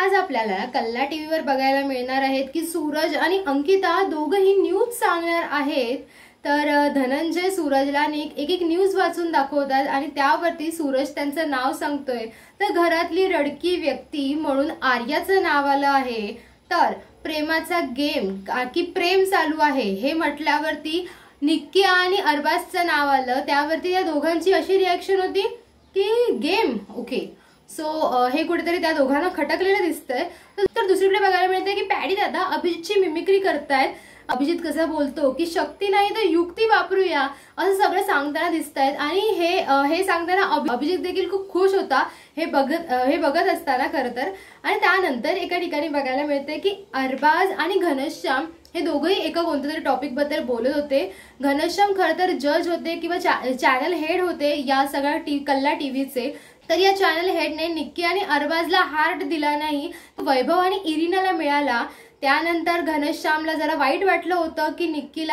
आज आपल्याला कल्ला टीव्हीवर बघायला मिळणार आहेत की सूरज आणि अंकिता दोघंही न्यूज सांगणार आहेत। तर धनंजय सूरजला एक एक न्यूज वाचून दाखवतात आणि त्यावरती सूरज त्यांचं नाव सांगतोय। तर घरातली रडकी व्यक्ती म्हणून आर्याचं नाव आलं आहे। तर प्रेमाचा गेम की प्रेम चालू आहे हे म्हटल्यावरती निक्की आणि अरबाजचं नाव आलं। त्यावरती या दोघांची अशी रिएक्शन होती की गेम ओके। सो हे कुठेतरी त्या दोघांना खटकलेलं दिसतंय। तर दुसरीकडे बघायला मिळतंय की पॅडी दादा अभिजितची मिमिक्री करतायत। अभिजित कसा बोलतो की शक्ती नाही तर युक्ती वापरूया असं सगळं सांगताना दिसतायत आणि हे सांगताना अभिजित देखील खूप खुश होता हे बघत असताना खरं तर। आणि त्यानंतर एका ठिकाणी बघायला मिळतंय की अरबाज आणि घनश्याम हे दोघंही एका कोणत्या तरी टॉपिक बद्दल बोलत होते। घनश्याम खरं तर जज होते किंवा चॅनल हेड होते या सगळ्या कल्ला टीव्हीचे। तर या चॅनल हेडने निक्की आणि अरबाजला हार्ट दिला नाही, वैभव आणि इरिनाला मिळाला। त्यानंतर घनश्यामला जरा वाईट वाटलं होतं की निक्की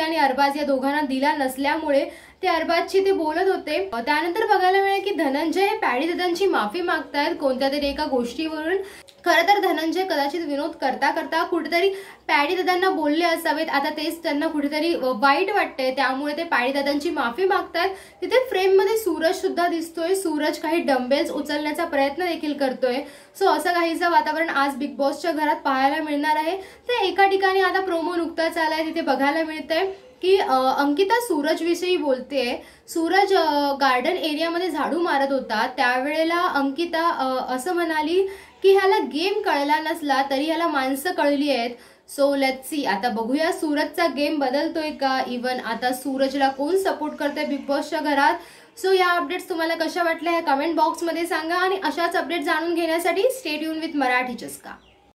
आणि अरबाज या दोघांना दिला नसल्यामुळे ते अरबाजची ते बोलत होते। त्यानंतर बघायला मिळेल की धनंजय हे पॅडी दादांची माफी मागतायत कोणत्या तरी एका गोष्टीवरून। खरं तर धनंजय कदाचित विनोद करता करता कुठेतरी पॅडी दादांना बोलले असावेत, आता तेच त्यांना कुठेतरी वाईट वाटतंय त्यामुळे ते पॅडी दादांची माफी मागतायत। तिथे फ्रेम मध्ये सूरज सुद्धा दिसतोय, सूरज काही डंबेल्स उचलण्याचा प्रयत्न देखील करतोय। सो असं काहीचं वातावरण आज बिग बॉसच्या घरात पाहायला मिळणार आहे। तर एका ठिकाणी आता प्रोमो नुकताच आलाय, तिथे बघायला मिळतंय की अंकिता सूरज विषयी बोलतेय। सूरज गार्डन एरियामध्ये झाडू मारत होता त्यावेळेला अंकिता असं म्हणाली की ह्याला गेम कळला नसला तरी ह्याला माणसं कळली आहेत। सो लेट्स सी, आता बघूया सूरजचा गेम बदलतोय का, इवन आता सूरजला कोण सपोर्ट करतंय बिग बॉसच्या घरात। सो या अपडेट्स तुम्हाला कशा वाटल्या हे कमेंट बॉक्समध्ये सांगा आणि अशाच अपडेट जाणून घेण्यासाठी स्टे ट्यून विथ मराठी चस्का।